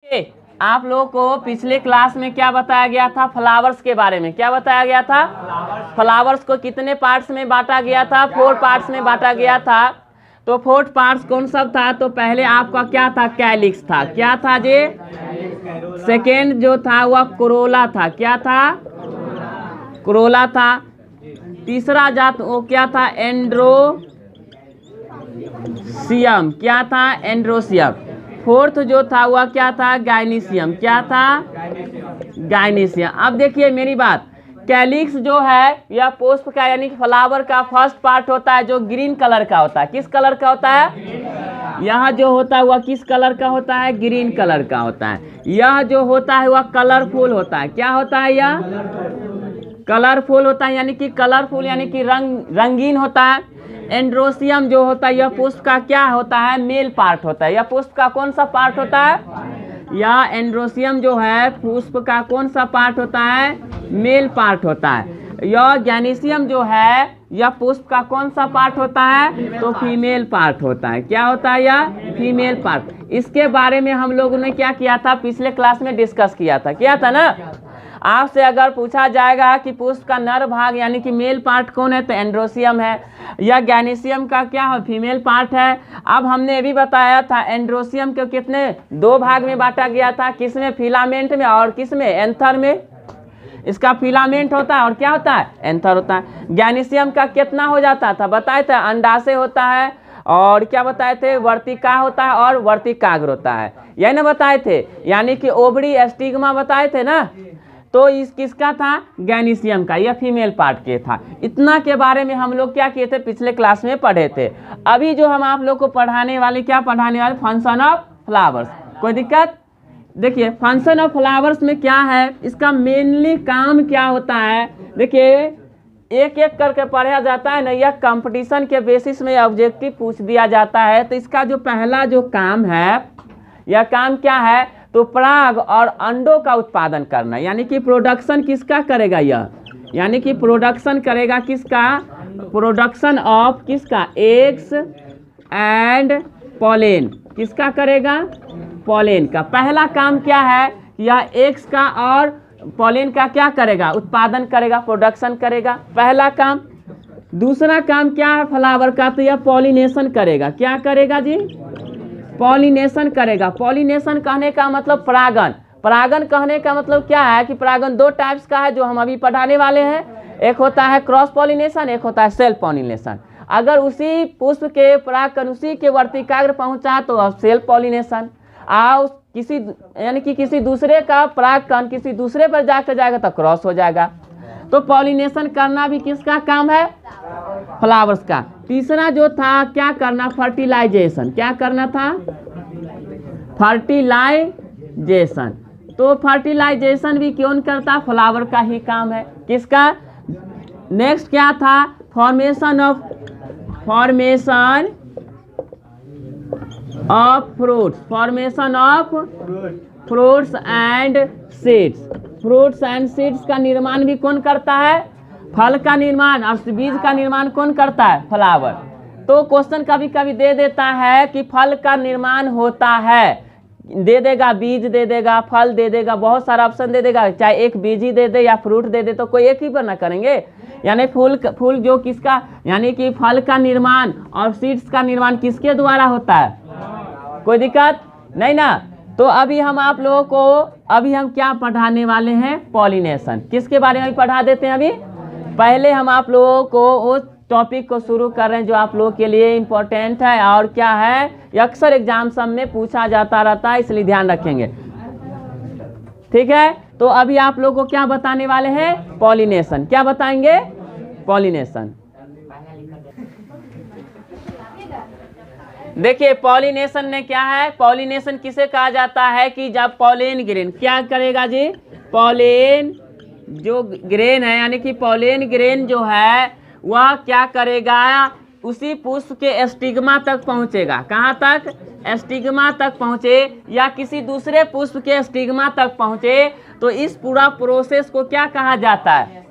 आप लोगों को पिछले क्लास में क्या बताया गया था? फ्लावर्स के बारे में क्या बताया गया था? फ्लावर्स को कितने पार्ट्स में बांटा गया था? 4 पार्ट्स में बांटा गया था। तो 4 पार्ट्स कौन सब था? तो पहले आपका क्या था? कैलिक्स था। क्या था जी? सेकेंड जो था वह कोरोला था। क्या था? कोरोला था। तीसरा जात वो क्या था? एंड्रोसियम। क्या था? एंड्रोसियम। फोर्थ जो था वह क्या था? गाइनीसियम। क्या था? गाइनीसियम। अब देखिए मेरी बात, कैलिक्स जो है यह पुष्प का यानी कि फ्लावर का फर्स्ट पार्ट होता है जो ग्रीन कलर का होता है। किस कलर का होता है? यह जो होता है वह किस कलर का होता है? ग्रीन कलर का होता है। यह जो होता है वह कलरफुल होता है। क्या होता है? यह कलरफुल होता है यानी कि कलरफुल यानी कि रंगीन होता है। एंड्रोसियम जो होता है यह पुष्प का क्या होता है? मेल पार्ट होता है। यह पुष्प का कौन सा पार्ट होता है? यह एंड्रोसियम जो है पुष्प का कौन सा पार्ट होता है? मेल पार्ट होता है। यह गैनीसियम जो है यह पुष्प का कौन सा पार्ट होता है? तो फीमेल पार्ट होता है। क्या होता है? यह फीमेल पार्ट। इसके बारे में हम लोगों ने क्या किया था? पिछले क्लास में डिस्कस किया था ना। आपसे अगर पूछा जाएगा कि पुष्प का नर भाग यानी कि मेल पार्ट कौन है? तो एंड्रोसियम है। या गैनीसियम का क्या है? फीमेल पार्ट है। अब हमने ये भी बताया था एंड्रोसियम को कितने 2 भाग में बांटा गया था। किसमें? फिलामेंट में और किसमें? एंथर में। इसका फिलामेंट होता है और क्या होता है? एंथर होता है। गैनीसियम का कितना हो जाता था? बताए थे अंडाशय होता है और क्या बताए थे? वर्तिका होता है और वर्तिकाग्र होता है। यही ना बताए थे, यानी कि ओवरी एस्टिग्मा बताए थे ना। तो इस किसका था? गैनीसियम का। यह फीमेल पार्ट के था। इतना के बारे में हम लोग क्या किए थे? पिछले क्लास में पढ़े थे। अभी जो हम आप लोग को पढ़ाने वाले क्या पढ़ाने वाले? Function of flowers. कोई दिक्कत? देखिए फंक्शन ऑफ फ्लावर्स में क्या है, इसका मेनली काम क्या होता है? देखिए एक एक करके पढ़ा जाता है ना। यह कंपटीशन के बेसिस में ऑब्जेक्टिव पूछ दिया जाता है। तो इसका जो पहला जो काम है, यह काम क्या है? तो पराग और अंडों का उत्पादन करना, यानी कि प्रोडक्शन किसका करेगा? यह यानी कि प्रोडक्शन करेगा किसका? प्रोडक्शन ऑफ किसका? Eggs and pollen. किसका करेगा? पॉलेन का। पहला काम क्या है? यह एग्स का और पॉलेन का क्या करेगा? उत्पादन करेगा, प्रोडक्शन करेगा। पहला काम। दूसरा काम क्या है फ्लावर का? तो यह पॉलिनेशन करेगा। क्या करेगा जी? पॉलिनेशन करेगा। पॉलिनेशन कहने का मतलब परागन। परागन कहने का मतलब क्या है कि परागन 2 टाइप्स का है जो हम अभी पढ़ाने वाले हैं। एक होता है क्रॉस पॉलिनेशन, एक होता है सेल्फ पॉलिनेशन। अगर उसी पुष्प के परागकण उसी के वर्तिकाग्र पहुंचा तो सेल्फ पॉलिनेशन। और किसी यानी कि किसी दूसरे का परागकण किसी दूसरे पर जाकर जाएगा तो क्रॉस हो जाएगा। तो पॉलिनेशन करना भी किसका काम है? फ्लावर्स का। तीसरा जो था क्या करना? फर्टिलाइजेशन। क्या करना था? फर्टिलाइजेशन। तो फर्टिलाइजेशन भी कौन करता? फ्लावर का ही काम है। किसका? नेक्स्ट क्या था? Formation of fruits. Formation of fruits and seeds. Fruits and seeds का निर्माण भी कौन करता है? फल का निर्माण और बीज का निर्माण कौन करता है? फ्लावर। तो क्वेश्चन कभी कभी दे देता है कि फल का निर्माण होता है, दे देगा बीज दे देगा, फल दे देगा, बहुत सारा ऑप्शन दे देगा। चाहे एक बीज ही दे दे या फ्रूट दे दे तो कोई एक ही पर ना करेंगे। यानी फूल जो किसका यानी कि फल का निर्माण और सीड्स का निर्माण किसके द्वारा होता है? कोई दिक्कत नहीं ना। तो अभी हम आप लोगों को अभी हम क्या पढ़ाने वाले हैं? पॉलिनेशन। किसके बारे में पढ़ा देते हैं? अभी पहले हम आप लोगों को उस टॉपिक को शुरू कर रहे हैं जो आप लोगों के लिए इम्पोर्टेंट है और क्या है अक्सर एग्जाम सब में पूछा जाता रहता है, इसलिए ध्यान रखेंगे। ठीक है, तो अभी आप लोगों को क्या बताने वाले हैं? पॉलिनेशन। क्या बताएंगे? पॉलिनेशन। देखिए पॉलिनेशन में क्या है? पॉलिनेशन किसे कहा जाता है कि जब पॉलेन ग्रेन क्या करेगा जी? पॉलेन जो ग्रेन है यानी कि पॉलेन ग्रेन जो है वह क्या करेगा? उसी पुष्प के स्टिग्मा तक पहुंचेगा। कहाँ तक? स्टिग्मा तक पहुंचे या किसी दूसरे पुष्प के स्टिग्मा तक पहुंचे तो इस पूरा प्रोसेस को क्या कहा जाता है?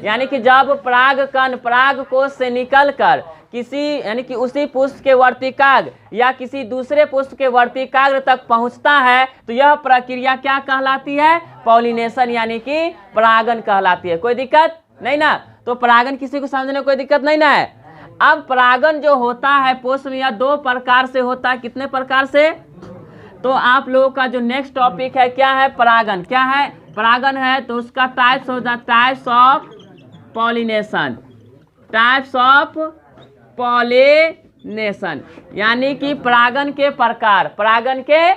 यानी कि जब परागकण पराग कोश से निकलकर किसी यानी कि उसी पुष्प के वर्तिकाग्र या किसी दूसरे पुष्प के वर्तिकाग्र तक पहुंचता है तो यह प्रक्रिया क्या कहलाती है? पॉलिनेशन यानी कि परागन कहलाती है। कोई दिक्कत नहीं ना? तो परागन किसी को समझने में कोई दिक्कत नहीं ना है। अब परागन जो होता है पुष्प में यह 2 प्रकार से होता है। कितने प्रकार से? तो आप लोगों का जो नेक्स्ट टॉपिक है क्या है? परागन। क्या है? परागन है तो उसका टाइप्स होता है, types of pollination, types of pollination यानी कि परागन के प्रकार, परागन के,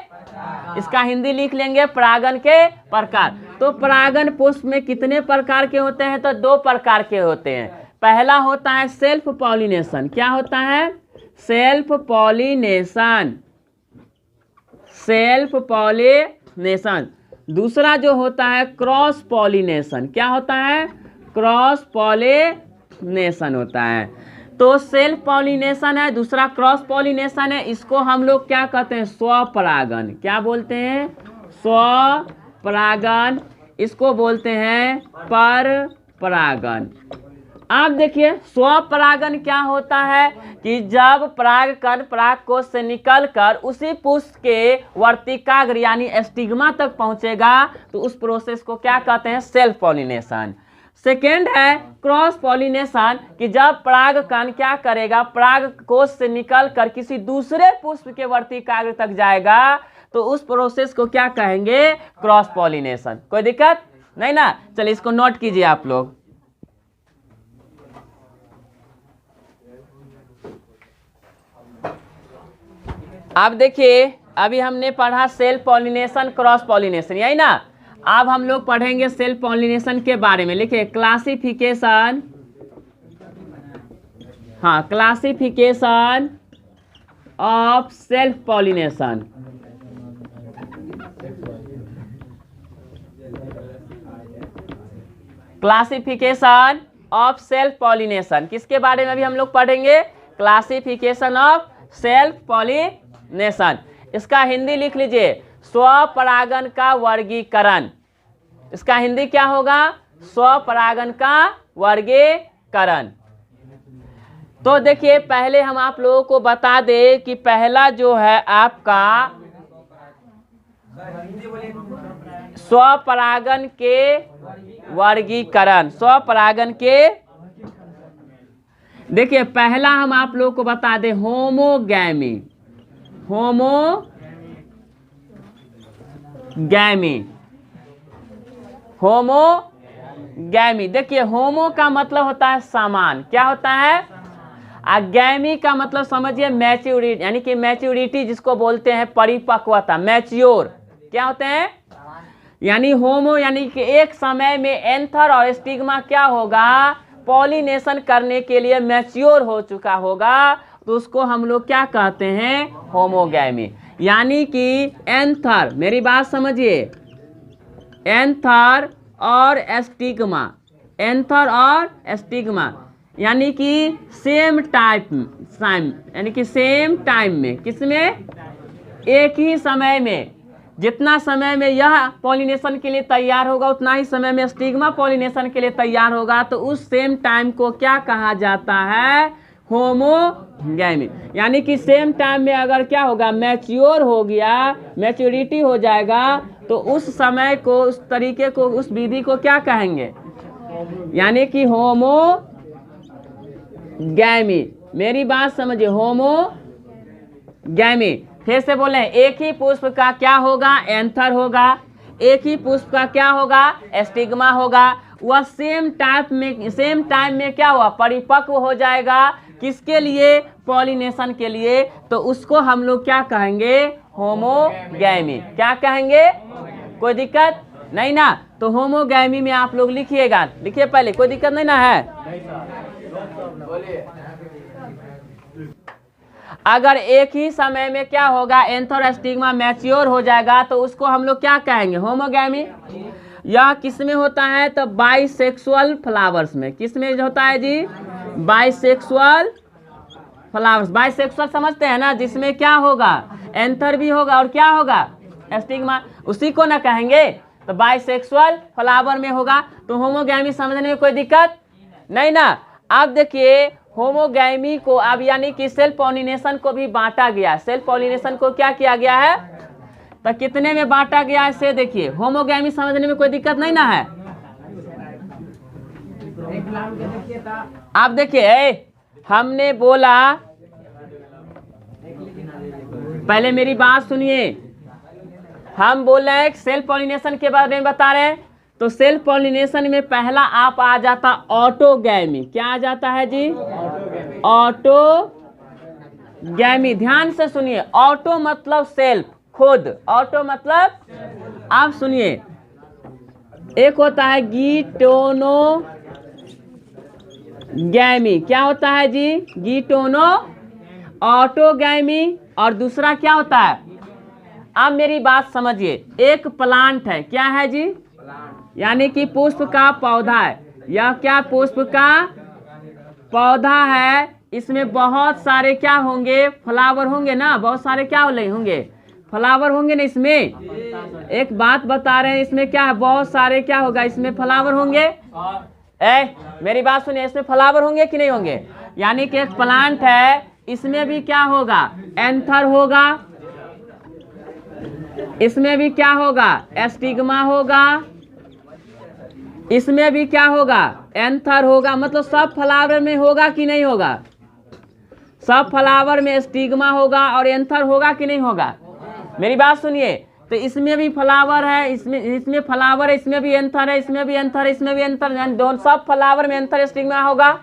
इसका हिंदी लिख लेंगे, परागन के प्रकार। तो परागन पुष्प में कितने प्रकार के होते हैं? तो 2 प्रकार के होते हैं। पहला होता है सेल्फ पॉलिनेशन। क्या होता है? Self pollination, self pollination. दूसरा जो होता है क्रॉस पॉलिनेशन। क्या होता है? क्रॉस पॉलिनेशन होता है। तो सेल्फ पॉलिनेशन है, दूसरा क्रॉस पॉलिनेशन है। इसको हम लोग क्या कहते हैं? स्वपरागन। क्या बोलते हैं? स्वपरागन। इसको बोलते हैं पर परागन। आप देखिए स्वपरागन क्या होता है कि जब परागकण परागकोश से निकलकर उसी पुष्प के वर्तिकाग्र यानी स्टिग्मा तक पहुंचेगा तो उस प्रोसेस को क्या कहते हैं? Self pollination. सेकेंड है क्रॉस पॉलिनेशन कि जब परागकण क्या करेगा? परागकोश से निकलकर किसी दूसरे पुष्प के वर्तिकाग्र तक जाएगा तो उस प्रोसेस को क्या कहेंगे? Cross pollination. कोई दिक्कत नहीं ना? चलिए इसको नोट कीजिए आप लोग। अब देखिए अभी हमने पढ़ा सेल्फ पॉलिनेशन, क्रॉस पॉलिनेशन, यही ना? अब हम लोग पढ़ेंगे सेल्फ पॉलिनेशन के बारे में। लिखिए क्लासिफिकेशन, हाँ, classification of self pollination. Classification of self pollination किसके बारे में अभी हम लोग पढ़ेंगे? Classification of self pollination. इसका हिंदी लिख लीजिए, स्वपरागन का वर्गीकरण। इसका हिंदी क्या होगा? स्वपरागन का वर्गीकरण। तो देखिए पहले हम आप लोगों को बता दें कि पहला जो है आपका स्वपरागन के वर्गीकरण, स्वपरागन के, देखिए पहला हम आप लोगों को बता दें होमोगैमी, होमोगैमी, होमोगैमी। देखिए होमो का मतलब होता है समान। क्या होता है? गैमी का मतलब समझिए मैच्योरिटी, यानी कि मैच्योरिटी जिसको बोलते हैं परिपक्वता, मैच्योर। क्या होते हैं? यानी होमो यानी कि एक समय में एंथर और स्टिग्मा क्या होगा? पॉलिनेशन करने के लिए मैच्योर हो चुका होगा तो उसको हम लोग क्या कहते हैं? होमोगैमी। यानी कि एंथर, मेरी बात समझिए, एंथर और स्टिग्मा, एंथर और स्टिग्मा यानी कि सेम टाइम, यानी कि सेम टाइम में, किसमें? एक ही समय में। जितना समय में यह पॉलिनेशन के लिए तैयार होगा उतना ही समय में स्टिग्मा पॉलिनेशन के लिए तैयार होगा तो उस सेम टाइम को क्या कहा जाता है? होमोगैमी। यानी कि सेम टाइम में अगर क्या होगा? मैच्योर हो गया, मैच्योरिटी हो जाएगा तो उस समय को, उस तरीके को, उस विधि को क्या कहेंगे? यानी कि होमोगैमी। मेरी बात समझिए, होमोगैमी। फिर से बोले, एक ही पुष्प का क्या होगा? एंथर होगा। एक ही पुष्प का क्या होगा? स्टिग्मा होगा। वह सेम टाइम में क्या हुआ? परिपक्व हो जाएगा। किसके लिए? पॉलिनेशन के लिए। तो उसको हम लोग क्या कहेंगे? होमोगैमी। क्या कहेंगे? कोई दिक्कत नहीं ना? तो होमोगैमी में आप लोग लिखिएगा, लिखिए पहले, कोई दिक्कत नहीं ना है? अगर एक ही समय में क्या होगा? एंथर स्टिग्मा मैच्योर हो जाएगा तो उसको हम लोग क्या कहेंगे? होमोगैमी। यह किस में होता है? तो बाइसेक्सुअल फ्लावर्स में। किस में होता है जी? Bisexual flowers. बाइसेक्सुअल समझते हैं ना? जिसमें क्या होगा? एंथर भी होगा और क्या होगा? स्टिग्मा। उसी को ना कहेंगे? तो बाइसेक्सुअल फ्लावर में होगा। तो होमोगैमी समझने में कोई दिक्कत नहीं ना? अब देखिए होमोगैमी को अब यानी कि सेल्फ पॉलिनेशन को भी बांटा गया। सेल्फ पॉलिनेशन को क्या किया गया है, तो कितने में बांटा गया है इसे देखिए। होमोगैमी समझने में कोई दिक्कत नहीं ना है। आप देखिए हमने बोला, पहले मेरी बात सुनिए, हम बोल रहे हैं सेल्फ पॉलिनेशन के बारे में बता रहे हैं। तो सेल्फ पॉलिनेशन में पहला आप आ जाता ऑटोगैमी। क्या आ जाता है जी, ऑटोगैमी। ध्यान से सुनिए, ऑटो मतलब सेल्फ, खुद, ऑटो मतलब, आप सुनिए, एक होता है गीटोनोगैमी। क्या होता है जी, गीटोनो ऑटोगैमी। और दूसरा क्या होता है, अब मेरी बात समझिए, एक प्लांट है, क्या है जी, यानी कि पुष्प का पौधा है। यह क्या पुष्प का पौधा है, इसमें बहुत सारे क्या होंगे, फ्लावर होंगे ना, बहुत सारे क्या होंगे, फ्लावर होंगे ना। इसमें एक बात बता रहे हैं, इसमें क्या है, बहुत सारे क्या होगा, इसमें फ्लावर होंगे। मेरी बात सुनिए, इसमें फ्लावर होंगे कि नहीं होंगे। यानी कि एक प्लांट है, इसमें भी क्या होगा, एंथर होगा, इसमें भी क्या होगा, एस्टिग्मा होगा, इसमें भी क्या होगा, एंथर होगा। मतलब सब फ्लावर में होगा कि नहीं होगा, सब फ्लावर में स्टिग्मा होगा और एंथर होगा कि नहीं होगा। मेरी बात सुनिए, तो इसमें भी फ्लावर है, इसमें फ्लावर है, इसमें भी एंथर है, इसमें भी एंथर है, इसमें भी एंथर, दोनों सब फ्लावर में एंथर स्टिग्मा होगा।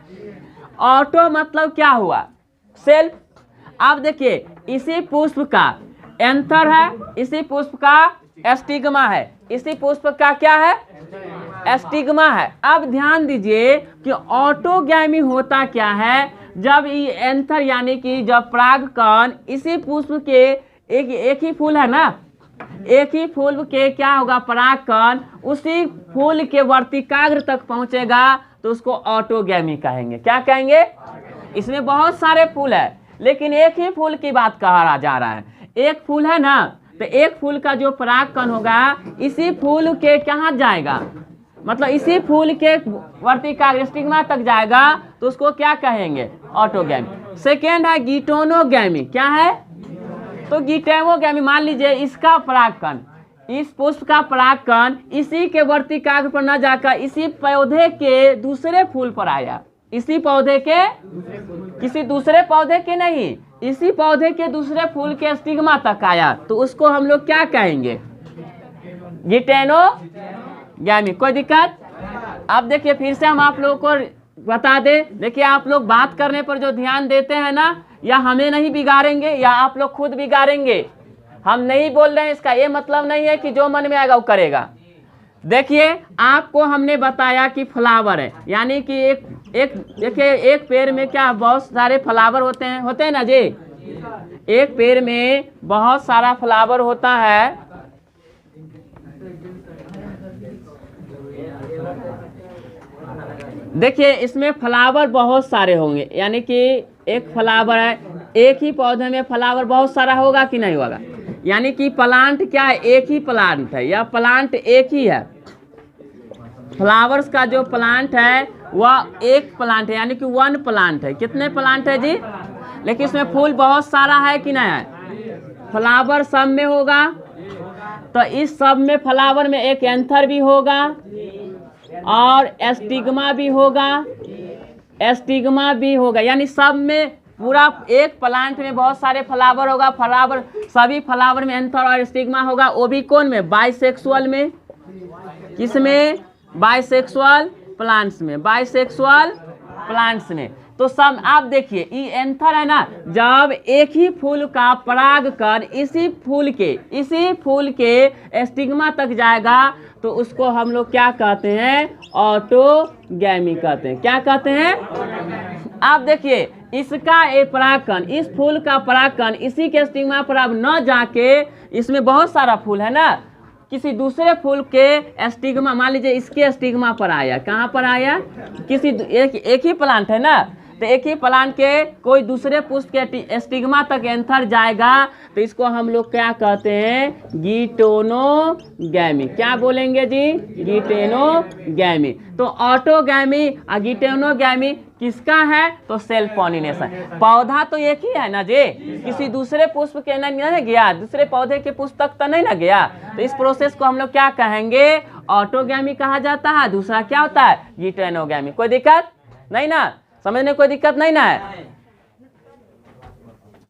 ऑटो मतलब क्या हुआ, सेल्फ। आप देखिए, इसी पुष्प का एंथर है, इसी पुष्प का एस्टिग्मा है, इसी पुष्प का क्या है, एस्टिग्मा है। अब ध्यान दीजिए कि ऑटोगैमी होता क्या है, जब ये एंथर यानी कि जब परागकण इसी पुष्प के एक ही फूल है ना, एक ही फूल के क्या होगा, परागकण उसी फूल के वर्तिकाग्र तक पहुंचेगा, तो उसको ऑटोगैमी कहेंगे। क्या कहेंगे, इसमें बहुत सारे फूल है, लेकिन एक ही फूल की बात कहा जा रहा है। एक फूल है ना, तो एक फूल का जो परागकण होगा इसी फूल के कहाँ जाएगा, मतलब इसी फूल के वर्तिकाग्र स्टिग्मा तक जाएगा, तो उसको क्या कहेंगे, ऑटोगैमी। सेकेंड है गीटोनोगैमी। क्या है, तो गीटोनोगैमी, मान लीजिए इसका परागकण, इस पुष्प का परागकण इसी के वर्तिकाग्र पर न जाकर इसी पौधे के दूसरे फूल पर आया, इसी पौधे के, किसी दूसरे पौधे के नहीं, इसी पौधे के दूसरे फूल के स्टिग्मा तक आया, तो उसको हम लोग क्या कहेंगे, गीटोनोगैमी। कोई दिक्कत। अब देखिए फिर से हम आप लोगों को बता दें, देखिए आप लोग बात करने पर जो ध्यान देते हैं ना, या हमें नहीं बिगाड़ेंगे या आप लोग खुद बिगाड़ेंगे। हम नहीं बोल रहे हैं, इसका ये मतलब नहीं है कि जो मन में आएगा वो करेगा। देखिए आपको हमने बताया कि फ्लावर है, यानी कि एक पेड़ में क्या बहुत सारे फ्लावर होते हैं ना जी, एक पेड़ में बहुत सारा फ्लावर होता है। देखिए इसमें फ्लावर बहुत सारे होंगे, यानी कि एक फ्लावर है, एक ही पौधे में फ्लावर बहुत सारा होगा कि नहीं होगा। यानी कि प्लांट क्या है, एक ही प्लांट है, या प्लांट एक ही है। फ्लावर्स का जो प्लांट है वह एक प्लांट है, यानी कि वन प्लांट है। कितने प्लांट है जी, लेकिन इसमें फूल बहुत सारा है कि नहीं है। फ्लावर सब में होगा, तो इस सब में फ्लावर में एक एंथर भी होगा और एस्टिग्मा भी होगा, एस्टिग्मा भी होगा। यानी सब में पूरा एक प्लांट में बहुत सारे फ्लावर होगा, फ्लावर सभी फ्लावर में एंथर और स्टिग्मा होगा। वो भी कौन में, बाइसेक्सुअल में। किसमें, बाइसेक्सुअल प्लांट्स में, बाइसेक्सुअल प्लांट्स में। तो सब आप देखिए ये एंथर है ना, जब एक ही फूल का परागकण इसी फूल के स्टिग्मा तक जाएगा, तो उसको हम लोग क्या कहते हैं, ऑटोगैमी कहते हैं। क्या कहते हैं, आप देखिए इसका एक परागकण, इस फूल का परागकण इसी के स्टिग्मा पर अब न जाके, इसमें बहुत सारा फूल है ना, किसी दूसरे फूल के स्टिग्मा, मान लीजिए इसके स्टिग्मा पर आया, कहाँ पर आया, किसी एक ही प्लांट है ना, तो एक ही प्लांट के कोई दूसरे पुष्प के स्टिग्मा तक एंथर जाएगा तो इसको हम लोग क्या कहते हैं, गिटेनोगैमी। क्या बोलेंगे जी, गिटेनोगैमी। तो ऑटोगैमी और गिटेनोगैमी किसका है, तो सेल्फ पॉलिनेशन। पौधा तो एक ही है ना जी, किसी दूसरे पुष्प के नहीं गया, दूसरे पौधे के पुष्प तक तो नहीं ना गया, तो इस प्रोसेस को हम लोग क्या कहेंगे, ऑटोगैमी कहा जाता है। दूसरा क्या होता है, गिटेनोगैमी। कोई दिक्कत नहीं ना, समझने कोई दिक्कत नहीं ना है।